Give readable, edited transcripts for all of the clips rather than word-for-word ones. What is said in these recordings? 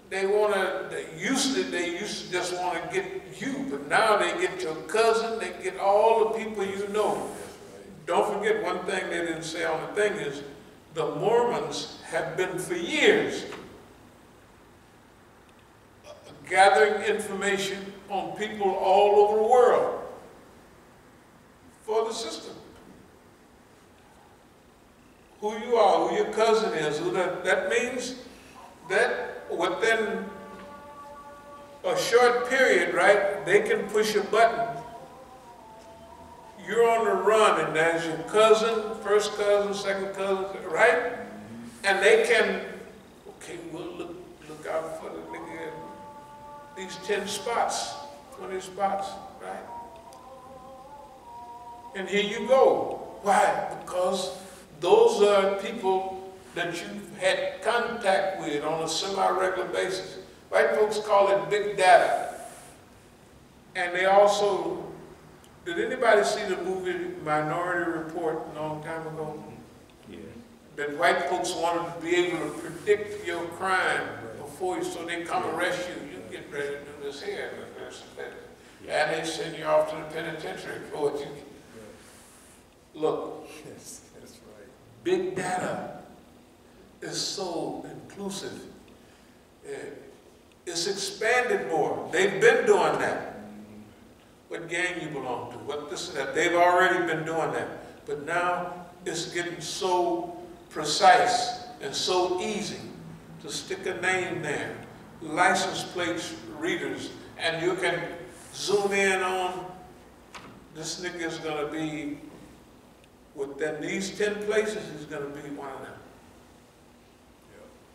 they used to just want to get you, but now they get your cousin, they get all the people you know. Don't forget one thing they didn't say on the thing is, the Mormons have been for years gathering information on people all over the world for the system. Who you are, who your cousin is, who that means that within a short period, right, they can push a button. You're on the run, and there's your cousin, first cousin, second cousin, right? And they can, okay, we'll look out for the nigga, these 10 spots, 20 spots, right? And here you go. Why? Because those are people that you've had contact with on a semi-regular basis. White folks call it big data. And they also, did anybody see the movie Minority Report a long time ago? Yeah. That white folks wanted to be able to predict your crime before you, so they come arrest you. You get ready to do this here, this, and they send you off to the penitentiary for what you get. Look, that's right. Big data is so inclusive. It's expanded more. They've been doing that. What gang you belong to, what this and that. They've already been doing that. But now it's getting so precise and so easy to stick a name there. License plates readers, and you can zoom in on this nigga is going to be within these 10 places, he's going to be one of them.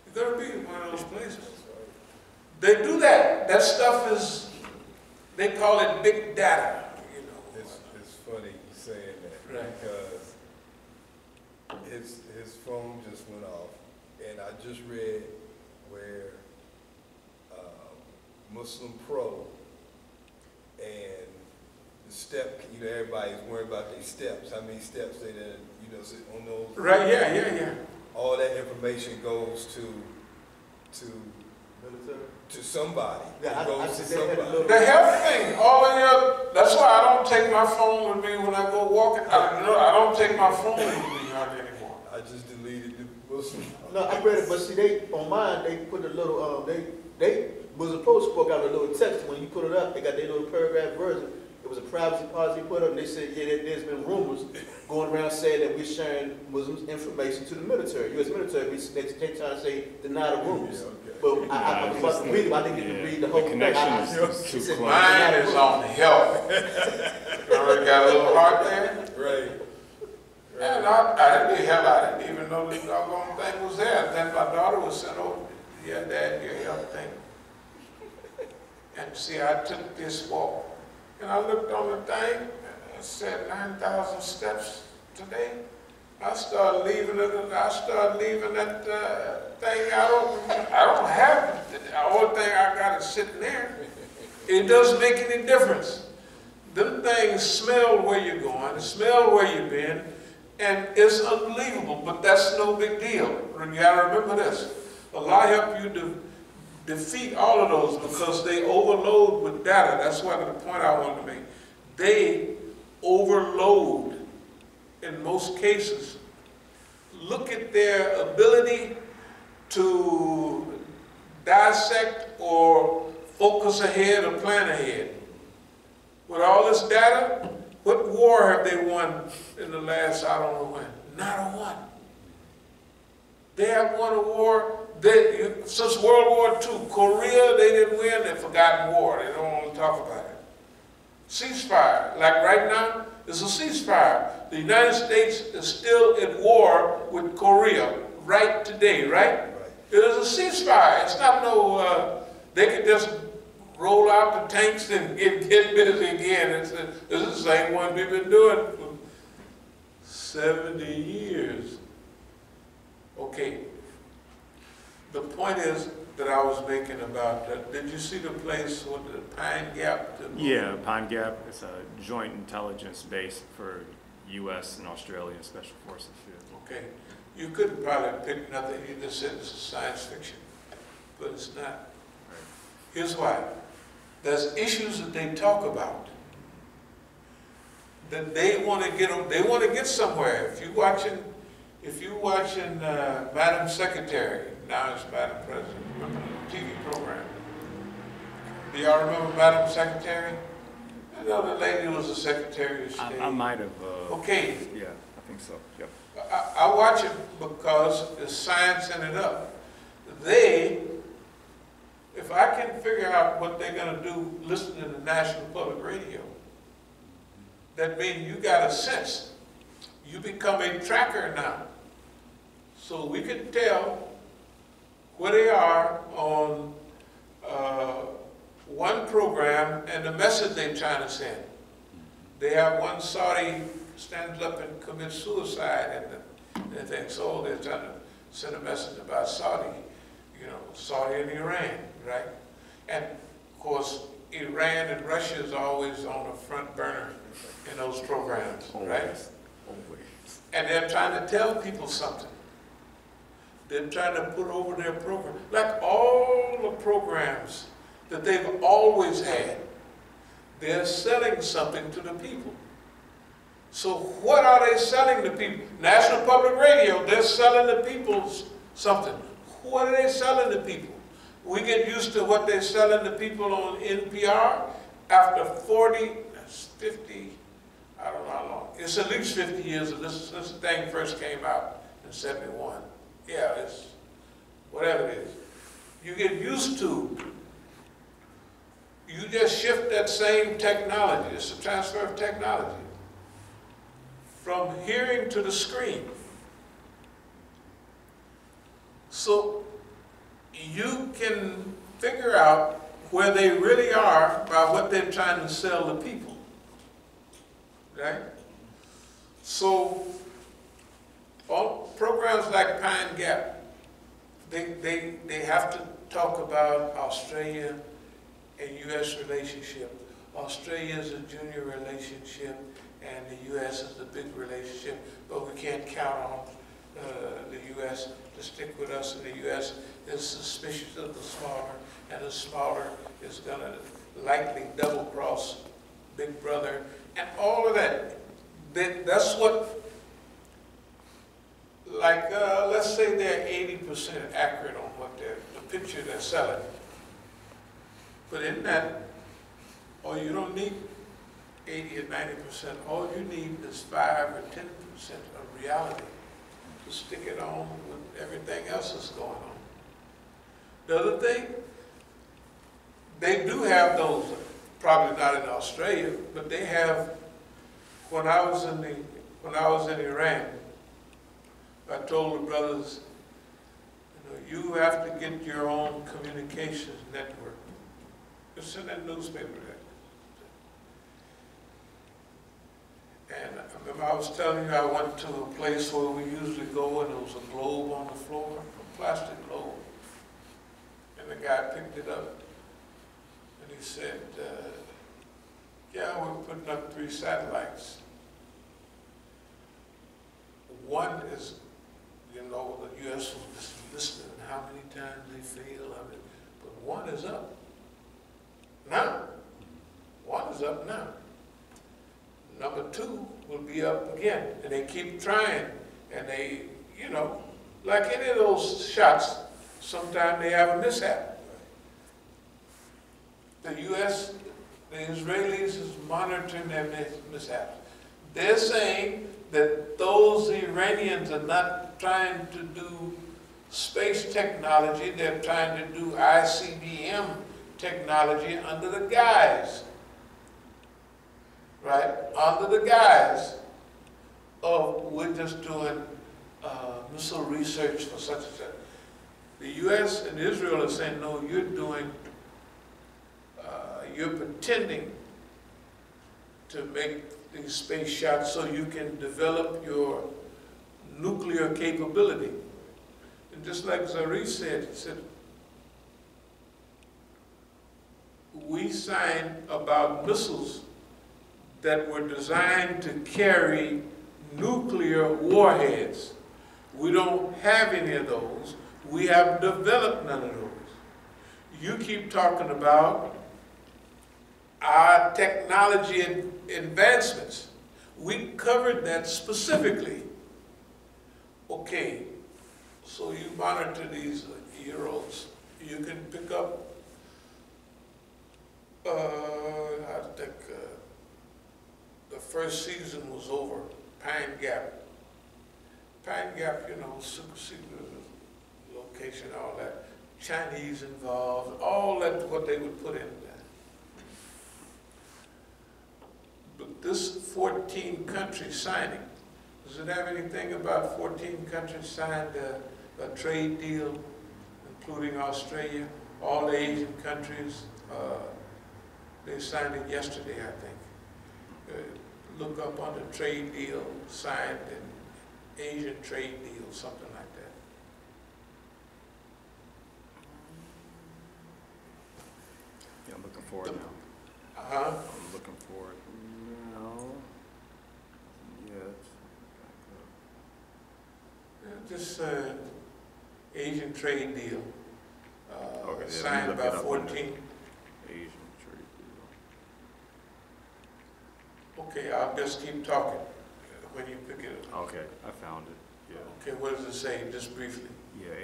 He's going to be one of those places. They do that. That stuff is, they call it big data. You know. It's funny you saying that, right? Because his phone just went off, and I just read where Muslim Pro and the step, you know, everybody's worried about their steps. How many steps they did, you know, on those. Right, yeah. All that information goes to somebody. Yeah, it goes to somebody. The health thing, all of your, that's why I don't take my phone with me when I go walking. I don't take my phone with me anymore. I just deleted the Muslim. No, I read it, but see, they, on mine, they put a little, they was supposed to spoke out a little text. When you put it up, they got their little paragraph version. It was a privacy policy put up, and they said, yeah, there's been rumors going around saying that we're sharing Muslims' information to the military. U.S. military, they trying to say, deny the rumors. Yeah, okay. But I was about to read it, but I didn't get to read the whole thing. Mine is on health. You already got a little heart there? Right. And I didn't even know this doggone thing was there. Then my daughter was sent over, yeah, Dad, your health thing. And see, I took this walk. And I looked on the thing, and it said 9,000 steps today. I started leaving that thing. I don't have it. The only thing I got is sitting there. It doesn't make any difference. Them things smell where you're going, smell where you've been, and it's unbelievable, but that's no big deal. You gotta remember this. Allah help you to defeat all of those because they overload with data. That's why the point I want to make. They overload in most cases. Look at their ability to dissect or focus ahead or plan ahead. With all this data, what war have they won in the last, I don't know when? Not a one. They have won a war. Since World War II, Korea, they didn't win, they forgotten war. They don't want to talk about it. Ceasefire, like right now, it's a ceasefire. The United States is still at war with Korea, right today, right? It is a ceasefire. It's not no, they could just roll out the tanks and get busy again. It's the same one we've been doing for 70 years. Okay. The point is that I was making about that. Did you see the place with the Pine Gap? Yeah, Pine Gap. It's a joint intelligence base for U.S. and Australian Special Forces. Okay. You couldn't probably pick nothing. You just said it's science fiction. But it's not. Here's why. There's issues that they talk about that they want to get somewhere. If you watching Madam Secretary, now it's Madam President, remember the TV program? Do y'all remember Madam Secretary? I know the lady was the Secretary of State. I might have. Okay. Yeah, I think so. Yep. I watch it because the science in it up. If I can figure out what they're going to do listening to National Public Radio, that means you got a sense. You become a tracker now. So we can tell where they are on one program and the message they're trying to send. They have one Saudi stands up and commits suicide, and they think, so they're trying to send a message about Saudi, Saudi and Iran, right? And of course, Iran and Russia is always on the front burner in those programs, right? Always. And they're trying to tell people something. They're trying to put over their program. Like all the programs that they've always had, they're selling something to the people. So what are they selling to people? National Public Radio, they're selling the people something. What are they selling to people? We get used to what they're selling to people on NPR after 40, 50, I don't know how long. It's at least 50 years since the thing first came out in 71. Yeah, it's whatever it is. You get used to, you just shift that same technology. It's a transfer of technology from hearing to the screen. So you can figure out where they really are by what they're trying to sell the people, right? So all programs like Pine Gap, they have to talk about Australia and U.S. relationship. Australia is a junior relationship and the U.S. is the big relationship, but we can't count on the U.S. to stick with us, and the U.S. is suspicious of the smaller, and the smaller is going to likely double-cross Big Brother, and all of that. That's what, like, let's say they're 80% accurate on what the picture they're selling. But in that, you don't need 80 or 90%. All you need is 5 or 10% of reality to stick it on with everything else that's going on. The other thing, they do have those, probably not in Australia, but they have, when I was in Iran, I told the brothers, you have to get your own communications network. It's in that newspaper there. And I remember I was telling you I went to a place where we usually go and there was a globe on the floor, a plastic globe. And the guy picked it up and he said, yeah, we're putting up 3 satellites. One is, the U.S. was listening how many times they failed, but one is up now. One is up now. Number 2 will be up again, and they keep trying, and they, like any of those shots, sometimes they have a mishap. The U.S., the Israelis is monitoring their mishaps. They're saying that those Iranians are not trying to do space technology, they're trying to do ICBM technology under the guise, right? Under the guise of we're just doing missile research for such and such. The U.S. and Israel are saying, no, you're pretending to make these space shots so you can develop your nuclear capability. And just like Zari said, we signed about missiles that were designed to carry nuclear warheads. We don't have any of those. We have developed none of those. You keep talking about our technology advancements. We covered that specifically. Okay, so you monitor these Euros. You can pick up, I think the first season was over, Pine Gap. Pine Gap, you know, super secret location, all that. Chinese involved, all that, what they would put in there. But this 14 countries signing, does it have anything about 14 countries signed a trade deal, including Australia, all the Asian countries? They signed it yesterday, I think. Look up on the trade deal, signed an Asian trade deal, something like that. Yeah, I'm looking for it now. Uh-huh. I'm looking for it now. Yet. This Asian trade deal, Okay, yeah, signed let me by look it up on 14. Asian trade deal. Okay, I'll just keep talking when you pick it up. Okay, I found it. Yeah. Okay, what does it say, just briefly? Yeah,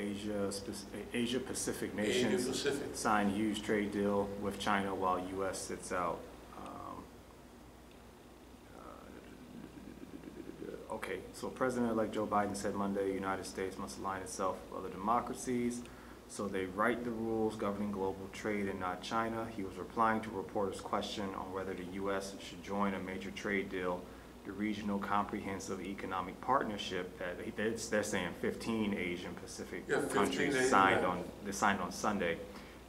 Asia Pacific nations Asia Pacific. signed huge trade deal with China while U.S. sits out. Okay, so President-elect Joe Biden said Monday the United States must align itself with other democracies so they write the rules governing global trade and not China. He was replying to a reporter's question on whether the U.S. should join a major trade deal, the Regional Comprehensive Economic Partnership. They're saying 15 Asian Pacific countries signed on Sunday.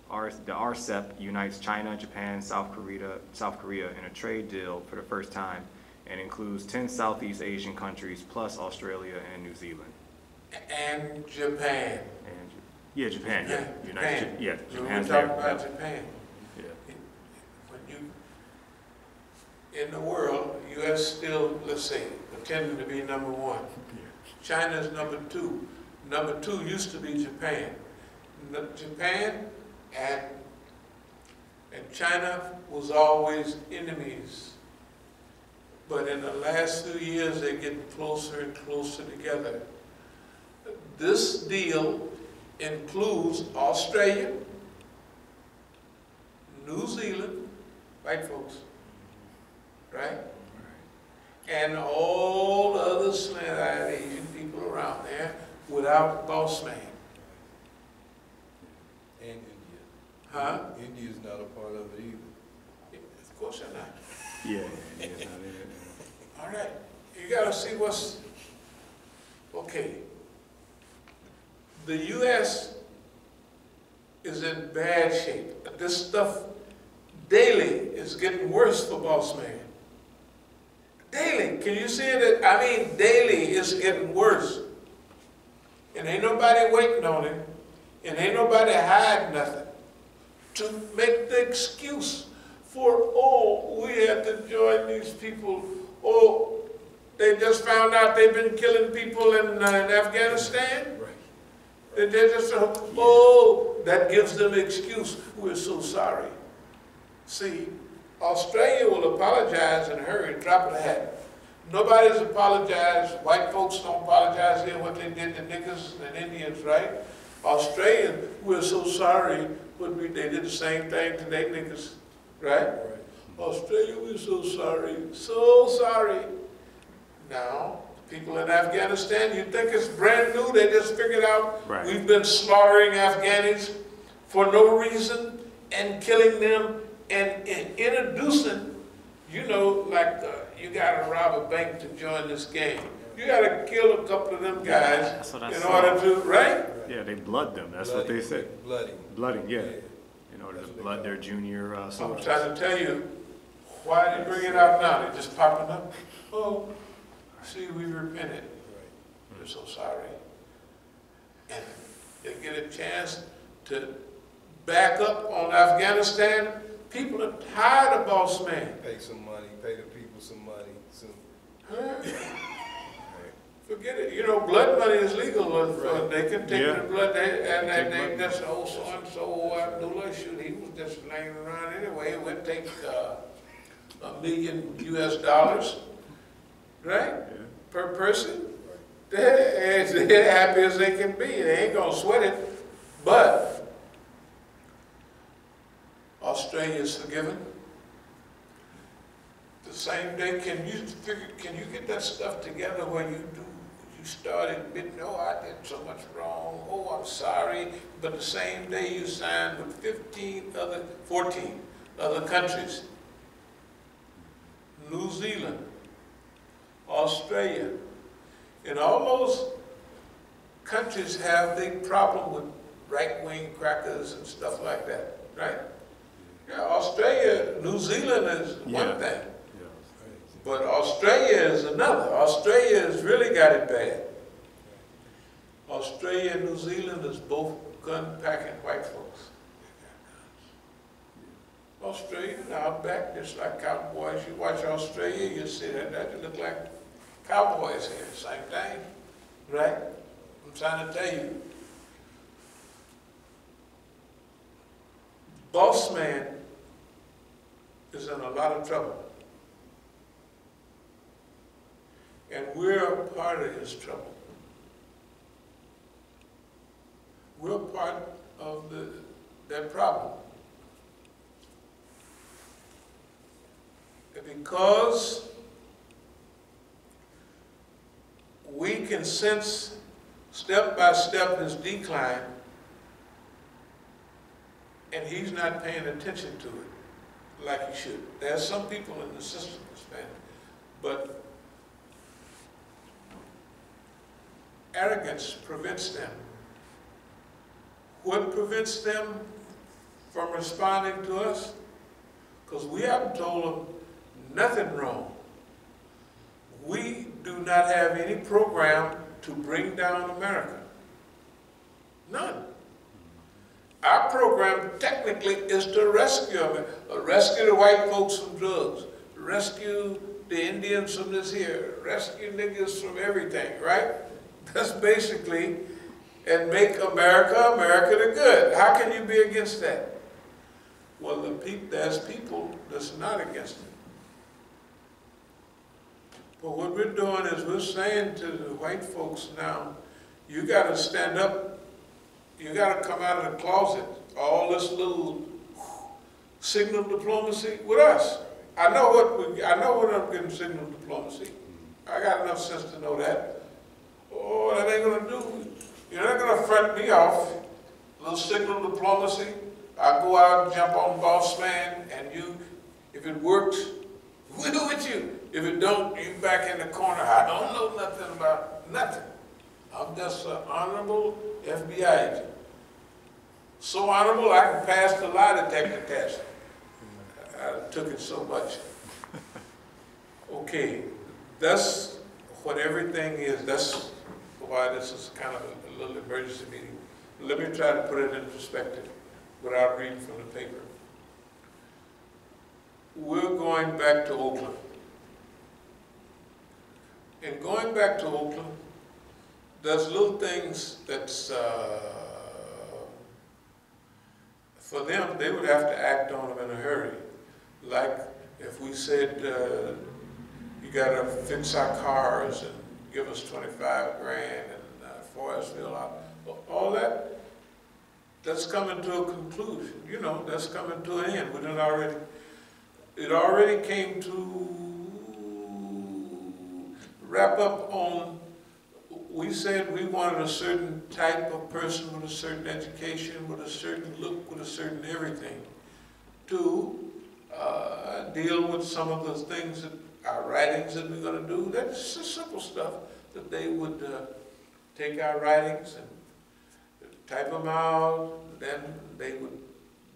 The RCEP unites China, Japan, South Korea in a trade deal for the first time, and includes 10 Southeast Asian countries plus Australia and New Zealand. And Japan. Yeah, Japan. Yeah, Japan. Yeah, So we're Japan's talking there. about Japan. Yeah. When you, in the world, U.S. still, let's say, pretending to be number one. China's number two. Number two used to be Japan. Japan and China was always enemies. But in the last few years, they're getting closer and closer together. This deal includes Australia, New Zealand, white folks, right? And all the other slant-eyed Asian people around there without boss man. And India. Huh? India's not a part of it either. Of course they're not. Yeah, not in it. All right, you gotta see what's, okay. The U.S. is in bad shape. This stuff daily is getting worse for boss man. Daily, can you see it? I mean, daily it's getting worse. And ain't nobody waiting on it. And ain't nobody hiding nothing to make the excuse for, oh, we had to join these people. Oh, they just found out they've been killing people in Afghanistan. They just, oh, that gives them an excuse. We're so sorry. See, Australia will apologize in a hurry, drop of the hat. Nobody's apologized. White folks don't apologize here what they did to niggas and Indians, right? Australia, we're so sorry, but they did the same thing to their niggas, right? Australia, we're so sorry, so sorry. Now, people in Afghanistan, you think it's brand new? They just figured out we've been slaughtering Afghanis for no reason and killing them and introducing, you know, like you got to rob a bank to join this game. You got to kill a couple of them guys in order to, right? Yeah, they blood them. That's what they said. Blooding, yeah. In order to blood their junior soldiers. I'm trying to tell you, why they bring it out now? They're just popping up. Oh, see, we repented. We're so sorry. And they get a chance to back up on Afghanistan. People are tired of boss man. Pay some money, pay the people some money. Forget it. You know, blood money is legal. Right. They can take Yeah. the blood, and Take they blood. just, oh, so-and-so, Abdullah, shoot, he was just laying around anyway. It would take $1 million US, right? Yeah. Per person. They're happy as they can be. They ain't gonna sweat it. But Australia is forgiven. The same day, can you get that stuff together where you start admitting, oh, I did so much wrong, oh, I'm sorry, but the same day you signed with 14 other countries, New Zealand, Australia, and all those countries have the problem with right-wing crackers and stuff like that, right? Yeah, Australia, New Zealand is one thing. But Australia is another. Australia has really got it bad. Australia and New Zealand is both gun-packing white folks. Australia, outback, just like cowboys. You watch Australia, you see that they look like cowboys here. Same thing, right? I'm trying to tell you. Boss man is in a lot of trouble. And we're a part of his trouble. We're part of that problem. And because we can sense step by step his decline, and he's not paying attention to it like he should. There are some people in the system, but arrogance prevents them. What prevents them from responding to us? Because we haven't told them nothing wrong. We do not have any program to bring down America. None. Our program technically is to rescue America. Rescue the white folks from drugs. Rescue the Indians from this here. Rescue niggas from everything, right? That's basically, and make America, America the good. How can you be against that? Well, there's people that's not against it. But what we're doing is we're saying to the white folks now, you got to stand up. You got to come out of the closet. All this little signal diplomacy with us. I know what I'm getting signal diplomacy. I got enough sense to know that. Oh, that ain't gonna do. You're not gonna front me off. A little signal diplomacy. I go out and jump on boss man, and you, if it works, we're with you. If it don't, you back in the corner. I don't know nothing about nothing. I'm just an honorable FBI agent. So honorable I can pass the lie detector test. I took it so much. Okay, that's what everything is. That's why this is kind of a little emergency meeting. Let me try to put it in perspective without reading from the paper. We're going back to Oakland. And going back to Oakland, there's little things that's, for them, they would have to act on them in a hurry. Like if we said, you gotta fix our cars and give us 25 grand and Forestville, all that, that's coming to a conclusion. You know, that's coming to an end. It already came to wrap up on, we said we wanted a certain type of person with a certain education, with a certain look, with a certain everything, to deal with some of the things that our writings that we're going to do. That's just simple stuff that they would take our writings and type them out. Then they would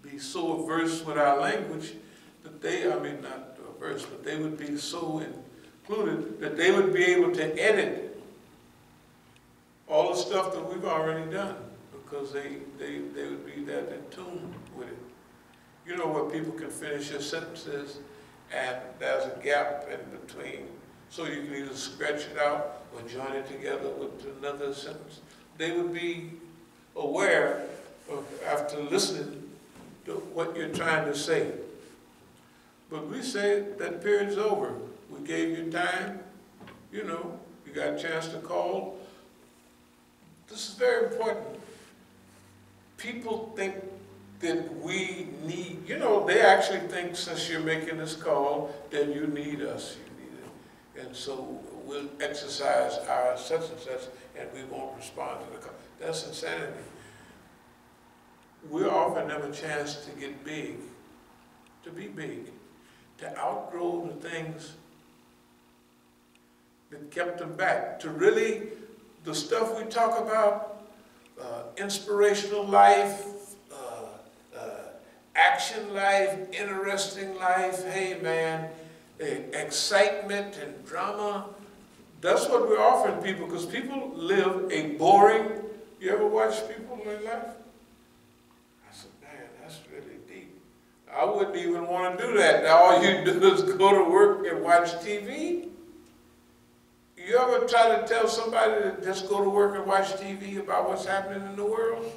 be so averse with our language that they, I mean not averse, but they would be so included that they would be able to edit all the stuff that we've already done because they would be that in tune with it. You know where people can finish their sentences and there's a gap in between So you can either scratch it out or join it together with another sentence. They would be aware of, after listening to what you're trying to say. But we say that period's over. We gave you time, you know, you got a chance to call. This is very important. People think that we need, you know, they actually think since you're making this call, then you need us, you need it. And so we'll exercise our such and such, and we won't respond to the call. That's insanity. We're offering them a chance to get big, to be big, to outgrow the things that kept them back, to really, the stuff we talk about, inspirational life, action life, interesting life, hey man, excitement and drama. That's what we're offering people, because people live a boring, you ever watch people in life? I said, man, that's really deep. I wouldn't even want to do that. Now all you do is go to work and watch TV. You ever try to tell somebody to just go to work and watch TV about what's happening in the world?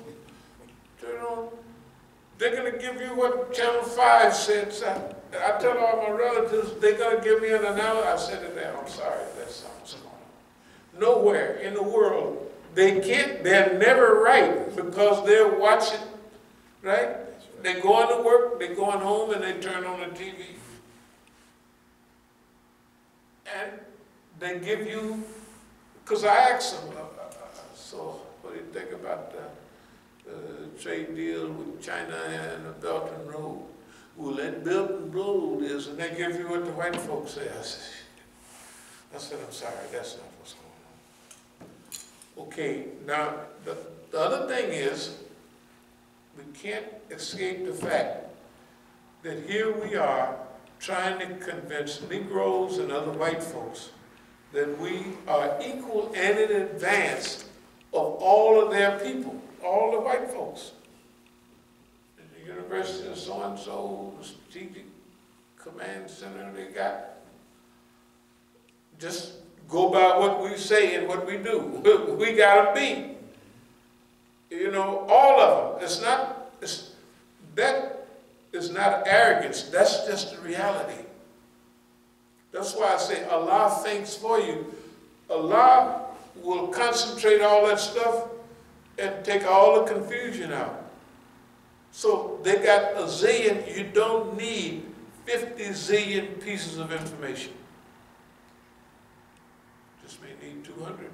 You know, they're going to give you what Channel 5 said. I tell all my relatives, they're going to give me an analysis. I said to them, I'm sorry, that's something's going on. Nowhere in the world, they can't, they're never right because they're watching, right? They're going to work, they're going home, and they turn on the TV. And they give you, because I asked them, so what do you think about the trade deal with China and the Belt and Road? Well, that Belt and Road is, and they give you what the white folks say. I said, I'm sorry, that's not what's going on. Okay, now, the other thing is, we can't escape the fact that here we are trying to convince Negroes and other white folks that we are equal and in advance of all of their people, all the white folks. The University of so-and-so, the Strategic Command Center they got. Just go by what we say and what we do. We got to be. You know, all of them. That is not arrogance. That's just the reality. That's why I say Allah thinks for you. Allah will concentrate all that stuff and take all the confusion out. So they got a zillion, you don't need 50 zillion pieces of information. Just may need 200.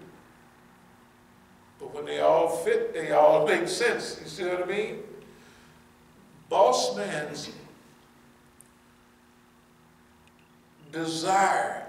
But when they all fit, they all make sense. You see what I mean? Boss man's desire